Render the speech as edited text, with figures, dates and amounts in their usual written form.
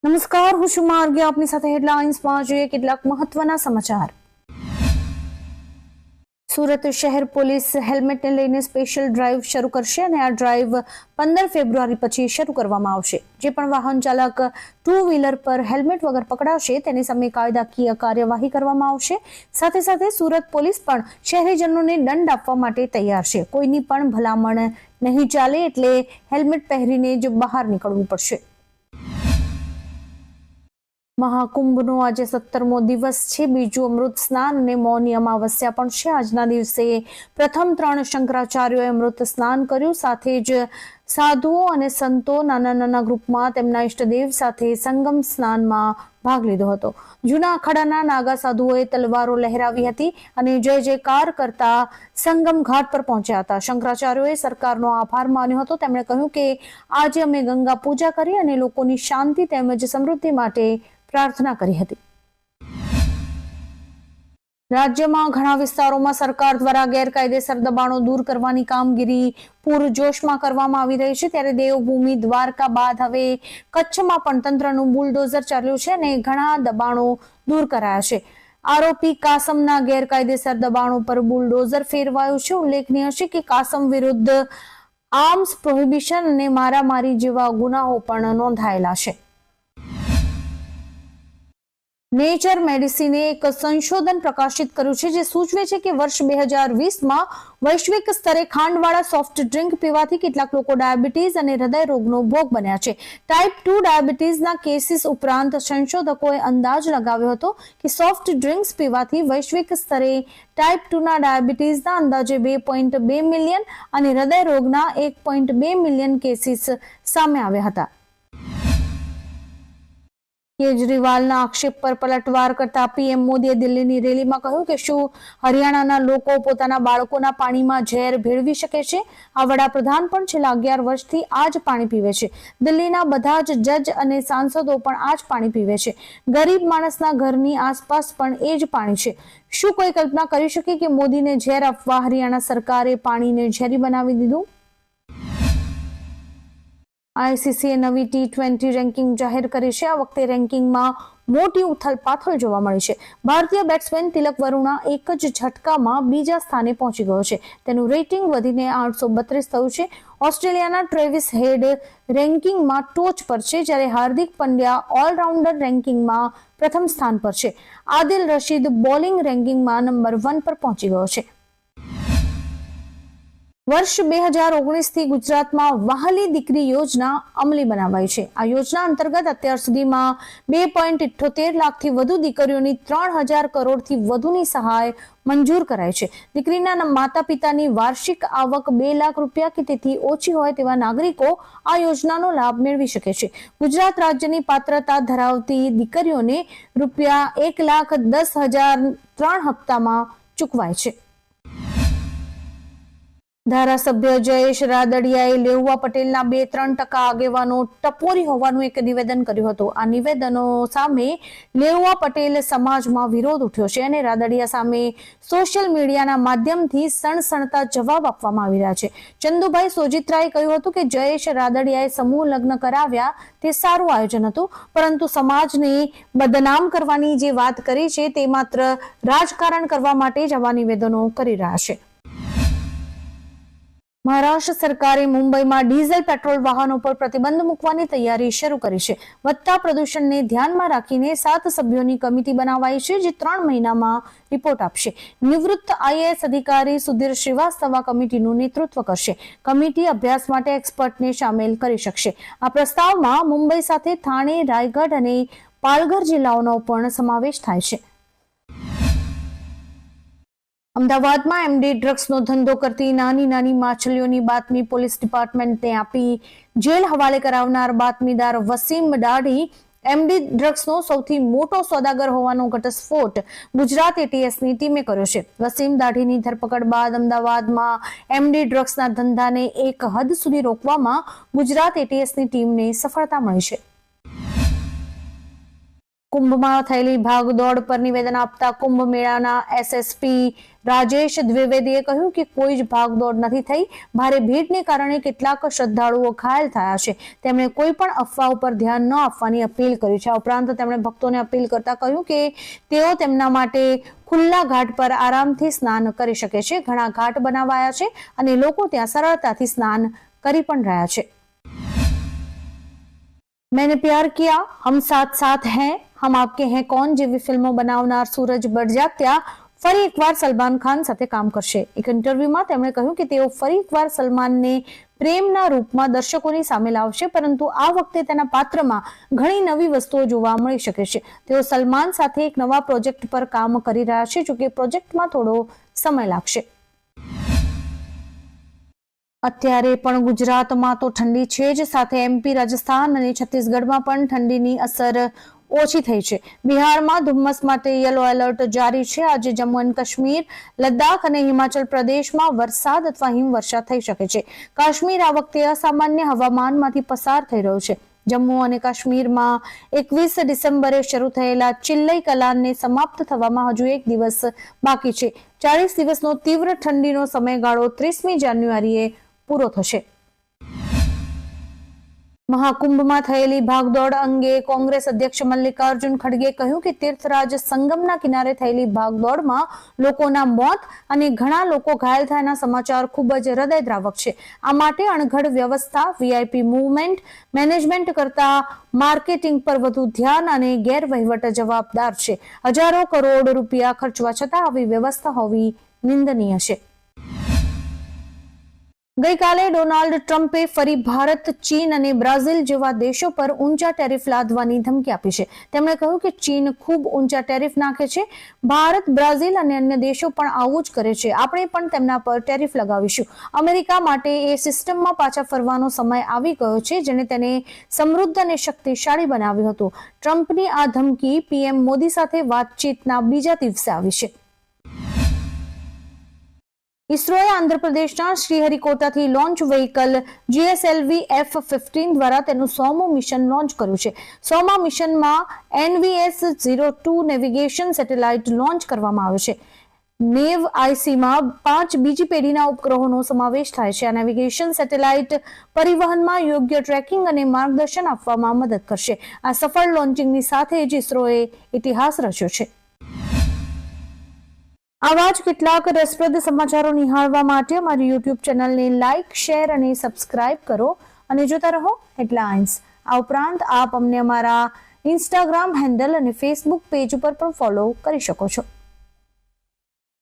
નમસ્કાર, હું છું માર્ગી. આપની સાથે હેડલાઇન્સમાં જોઈએ કેટલાક મહત્વના સમાચાર. સુરત શહેર પોલીસ હેલ્મેટને લઈને સ્પેશિયલ ડ્રાઈવ શરૂ કરશે અને આ ડ્રાઈવ 15 ફેબ્રુઆરી પછી શરૂ કરવામાં આવશે. જે પણ વાહન ચાલક 2 વ્હીલર પર હેલ્મેટ વગર પકડાશે તેની સામે કાયદાકીય કાર્યવાહી કરવામાં આવશે. સાથે સાથે સુરત પોલીસ પણ શહેરીજનોને દંડ આપવા માટે તૈયાર છે. કોઈની પણ ભલામણ નહીં ચાલે એટલે હેલ્મેટ પહેરીને જ બહાર નીકળવું પડશે. મહાકુંભનો આજે 17મો દિવસ છે. બીજું અમૃત સ્નાન અને મૌની અમાવસ્યા પણ છે. આજના દિવસે પ્રથમ 3 શંકરાચાર્યોએ અમૃત સ્નાન કર્યું. સાથે જ સાધુઓ અને સંતો નાના ગ્રુપમાં તેમના ઈષ્ટદેવ સાથે સંગમ સ્નાનમાં ભાગ લીધો હતો. જૂના અખાડાના નાગા સાધુઓએ તલવારો લહેરાવી હતી અને જય જયકાર કરતા સંગમ ઘાટ પર પહોંચ્યા હતા. શંકરાચાર્યોએ સરકારનો આભાર માન્યો હતો. તેમણે કહ્યું કે આજે અમે ગંગા પૂજા કરી અને લોકોની શાંતિ તેમજ સમૃદ્ધિ માટે પ્રાર્થના કરી હતી. રાજ્યમાં ઘણા વિસ્તારોમાં સરકાર દ્વારા ગેરકાયદેસર દબાણો દૂર કરવાની કામગીરી પૂરજોશમાં કરવામાં આવી રહી છે. ત્યારે દેવભૂમિ દ્વારકા બાદ હવે કચ્છમાં પણ તંત્રનું બુલડોઝર ચાલ્યું છે અને ઘણા દબાણો દૂર કરાયા છે. આરોપી કાસમના ગેરકાયદેસર દબાણો પર બુલડોઝર ફેરવાયું છે. ઉલ્લેખનીય છે કે કાસમ વિરુદ્ધ આર્મ્સ પ્રોહિબિશન અને મારામારી જેવા ગુનાઓ પણ નોંધાયેલા છે. નેચર મેડિસિને એક સંશોધન પ્રકાશિત કર્યું છે જે સૂચવે છે કે વર્ષ 2020માં વૈશ્વિક સ્તરે ખાંડવાળા સોફ્ટ ડ્રિંક પીવાથી કેટલાક લોકો ડાયાબિટીસ અને હૃદય રોગનો ભોગ બન્યા છે. ટાઈપ 2 ડાયાબિટીસના કેસીસ ઉપરાંત સંશોધકોએ અંદાજ લગાવ્યો હતો કે સોફ્ટ ડ્રિંક્સ પીવાથી વૈશ્વિક સ્તરે ટાઈપ 2ના ડાયાબિટીસના અંદાજે 2.2 મિલિયન અને હૃદય રોગના 1.2 મિલિયન કેસીસ સામે આવ્યા હતા. કેજરીવાલના આક્ષેપ પર પલટવાર કરતા પીએમ મોદીએ દિલ્હીની રેલીમાં કહ્યું કે શું હરિયાણાના લોકો પોતાના બાળકોના પાણીમાં ઝેર ભેળવી શકે છે? આ વડાપ્રધાન પણ છેલ્લા 11 વર્ષથી આ જ પાણી પીવે છે. દિલ્હીના બધા જ જજ અને સાંસદો પણ આ જ પાણી પીવે છે. ગરીબ માણસના ઘરની આસપાસ પણ એ જ પાણી છે. શું કોઈ કલ્પના કરી શકે કે મોદીને ઝેર આપવા હરિયાણા સરકારે પાણીને ઝેરી બનાવી દીધું? આઈસીસીએ નવી T20 રેન્કિંગ જાહેર કરી છે. આ વખતે રેન્કિંગમાં મોટી ઉથલપાથલ જોવા મળી છે. ભારતીય બેટ્સમેન તિલક વરુણા એક જ ઝટકામાં બીજા સ્થાને પહોંચી ગયો છે. તેનું રેટિંગ વધીને 832 થયું છે. ઓસ્ટ્રેલિયાના ટ્રેવિસ હેડ રેન્કિંગમાં ટોચ પર છે, જ્યારે હાર્દિક પંડ્યા ઓલરાઉન્ડર રેન્કિંગમાં પ્રથમ સ્થાન પર છે. આદિલ રશીદ બોલિંગ રેન્કિંગમાં નંબર 1 પર પહોંચી ગયો છે. વર્ષ 2019થી ગુજરાતમાં વહાલી દીકરી યોજના અમલી બનાવાઈ છે. આ યોજના અંતર્ગત અત્યાર સુધીમાં 2.78 લાખથી વધુ દીકરીઓની 3000 કરોડથી વધુની સહાય મંજૂર કરાઈ છે. દીકરીના માતા પિતાની વાર્ષિક આવક 2 લાખ રૂપિયા કે તેથી ઓછી હોય તેવા નાગરિકો આ યોજનાનો લાભ મેળવી શકે છે. ગુજરાત રાજ્યની પાત્રતા ધરાવતી દીકરીઓને ₹1,10,000 3 હપ્તામાં ચૂકવાય છે. ધારાસભ્ય જયેશ રાદડિયાએ લેઉવા પટેલના 2-3% આગેવાનો ટપોરી હોવાનું એક નિવેદન કર્યું હતું. આ નિવેદનો સામે લેઉવા પટેલ સમાજમાં વિરોધ ઉઠ્યો છે અને રાદડિયા સામે સોશિયલ મીડિયાના માધ્યમથી સણસણતા જવાબ આપવામાં આવી રહ્યા છે. ચંદુભાઈ સોજિત્રાએ કહ્યું હતું કે જયેશ રાદડિયાએ સમૂહ લગ્ન કરાવ્યા તે સારું આયોજન હતું, પરંતુ સમાજને બદનામ કરવાની જે વાત કરી છે તે માત્ર રાજકારણ કરવા માટે જ આવા નિવેદનો કરી રહ્યા છે. મહારાષ્ટ્ર સરકારે મુંબઈમાં ડીઝલ પેટ્રોલ વાહનો પર પ્રતિબંધ મૂકવાની તૈયારી શરૂ કરી છે. વધતા પ્રદૂષણને ધ્યાનમાં રાખીને 7 સભ્યોની કમિટી બનાવાઈ છે, જે 3 મહિનામાં રિપોર્ટ આપશે. નિવૃત્ત આઈએએસ અધિકારી સુધીર શ્રીવાસ્તવ આ કમિટીનું નેતૃત્વ કરશે. કમિટી અભ્યાસ માટે એક્સપર્ટને સામેલ કરી શકશે. આ પ્રસ્તાવમાં મુંબઈ સાથે થાણે, રાયગઢ અને પાલઘર જિલ્લાઓનો પણ સમાવેશ થાય છે. અમદાવાદમાં એમડી ડ્રગ્સનો ધંધો કરતી નાની માછલીઓની બાતમી પોલીસ ડિપાર્ટમેન્ટને આપી જેલ હવાલે કરાવનાર બાતમીદાર વસીમ દાઢી એમડી ડ્રગ્સનો સૌથી મોટો સોદાગર હોવાનો ઘટસ્ફોટ ગુજરાત એટીએસની ટીમે કર્યો છે. વસીમ દાઢીની ધરપકડ બાદ અમદાવાદમાં એમડી ડ્રગ્સના ધંધાને એક હદ સુધી રોકવામાં ગુજરાત એટીએસની ટીમને સફળતા મળી છે. કુંભમાં થયેલી ભાગદોડ પર નિવેદન આપતા કુંભ મેળાના એસએસપી રાજેશ દ્વિવેદીએ કહ્યું કે કોઈ જ ભાગદોડ નથી થઈ. ભારે ભીડને કારણે કેટલાક શ્રદ્ધાળુઓ ઘાયલ થયા છે. તેમણે કોઈ પણ અફવા ઉપર ધ્યાન ન આપવાની અપીલ કરી છે. આ ઉપરાંત તેમણે ભક્તોને અપીલ કરતા કહ્યું કે તેઓ તેમના માટે ખુલ્લા ઘાટ પર આરામથી સ્નાન કરી શકે છે. ઘણા ઘાટ બનાવાયા છે અને લોકો ત્યાં સરળતાથી સ્નાન કરી પણ રહ્યા છે. मैंने प्यार किया, हम साथ साथ हैं, हम आपके हैं कौन જેવી ફિલ્મો બનાવનાર સૂરજ બડજાત્યા ફરી એકવાર સલમાન ખાન સાથે કામ કરશે. એક ઇન્ટરવ્યુમાં તેમણે કહ્યું કે તેઓ ફરી એકવાર સલમાનને પ્રેમના રૂપમાં દર્શકોની સામે લાવશે, પરંતુ આ વખતે તેના પાત્રમાં ઘણી નવી વસ્તુઓ જોવા મળી શકે છે. તેઓ સલમાન સાથે એક નવા પ્રોજેક્ટ પર કામ કરી રહ્યા છે, જોકે પ્રોજેક્ટમાં થોડો સમય લાગશે. અત્યારે પણ ગુજરાતમાં તો ઠંડી છે જ, સાથે એમપી, રાજસ્થાન અને છત્તીસગઢમાં પણ ઠંડીની અસર ઓછી થઈ છે. બિહારમાં ધુમ્મસ માટે યલો એલર્ટ જારી છે. આજે જમ્મુ એન્ડ કાશ્મીર, લદ્દાખ અને હિમાચલ પ્રદેશમાં વરસાદ અથવા હિમવર્ષા થઈ શકે છે. કાશ્મીર આ વખતે અસામાન્ય હવામાનમાંથી પસાર થઈ રહ્યું છે. જમ્મુ અને કાશ્મીરમાં 21 ડિસેમ્બરે શરૂ થયેલા ચિલ્લઈ કલાનને સમાપ્ત થવામાં હજુ એક દિવસ બાકી છે. 40 દિવસનો તીવ્ર ઠંડીનો સમયગાળો 30મી જાન્યુઆરીએ પૂરો થશે. મહાકુંભમાં થયેલી ભાગદોડ અંગે કોંગ્રેસ અધ્યક્ષ મલ્લિકાર્જુન ખડગેએ કહ્યું કે તીર્થરાજ સંગમના કિનારે થયેલી ભાગદોડમાં લોકોના મોત અને ઘણા લોકો ઘાયલ થયાના સમાચાર ખૂબ જ હૃદયદ્રાવક છે. આ માટે અણઘડ વ્યવસ્થા, વીઆઈપી મૂવમેન્ટ મેનેજમેન્ટ કરતા માર્કેટિંગ પર વધુ ધ્યાન અને ગેરવહીવટ જવાબદાર છે. હજારો કરોડ રૂપિયા ખર્ચવા છતાં આવી વ્યવસ્થા હોવી નિંદનીય છે. ગઈકાલે ડોનાલ્ડ ટ્રમ્પે ફરી ભારત, ચીન અને બ્રાઝિલ જેવા દેશો પર ઊંચા ટેરિફ લાદવાની ધમકી આપી છે. તેમણે કહ્યું કે ચીન ખૂબ ઊંચા ટેરિફ નાખે છે. ભારત, બ્રાઝિલ અને અન્ય દેશો પણ આવું જ કરે છે. આપણે પણ તેમના પર ટેરિફ લગાવીશું. અમેરિકા માટે એ સિસ્ટમમાં પાછા ફરવાનો સમય આવી ગયો છે જેને તેને સમૃદ્ધ અને શક્તિશાળી બનાવ્યું હતું. ટ્રમ્પની આ ધમકી પીએમ મોદી સાથે વાતચીતના બીજા દિવસે આવી છે. ઇસરોએ આંધ્રપ્રદેશના શ્રીહરિકોટાથી લોન્ચ વ્હીકલ GSLV F-15 દ્વારા તેનું 100મું મિશન લોન્ચ કર્યું છે. 100મા મિશનમાં NVS-02 નેવિગેશન સેટેલાઇટ લોન્ચ કરવામાં આવ્યો છે. NAV-IC-માં 5 બીજી પેઢીના ઉપગ્રહોનો સમાવેશ થાય છે. આ નેવિગેશન સેટેલાઇટ પરિવહનમાં યોગ્ય ટ્રેકિંગ અને માર્ગદર્શન આપવામાં મદદ કરશે. આ સફળ લોન્ચિંગની સાથે જ ઇસરોએ ઇતિહાસ રચ્યો છે. આવા જ કેટલાક રસપ્રદ સમાચારો નિહાળવા માટે અમારી યુટ્યુબ ચેનલને લાઇક, શેર અને સબસ્ક્રાઇબ કરો અને જોતા રહો હેડલાઇન્સ. આ ઉપરાંત આપ અમને અમારા ઇન્સ્ટાગ્રામ હેન્ડલ અને ફેસબુક પેજ ઉપર પણ ફોલો કરી શકો છો.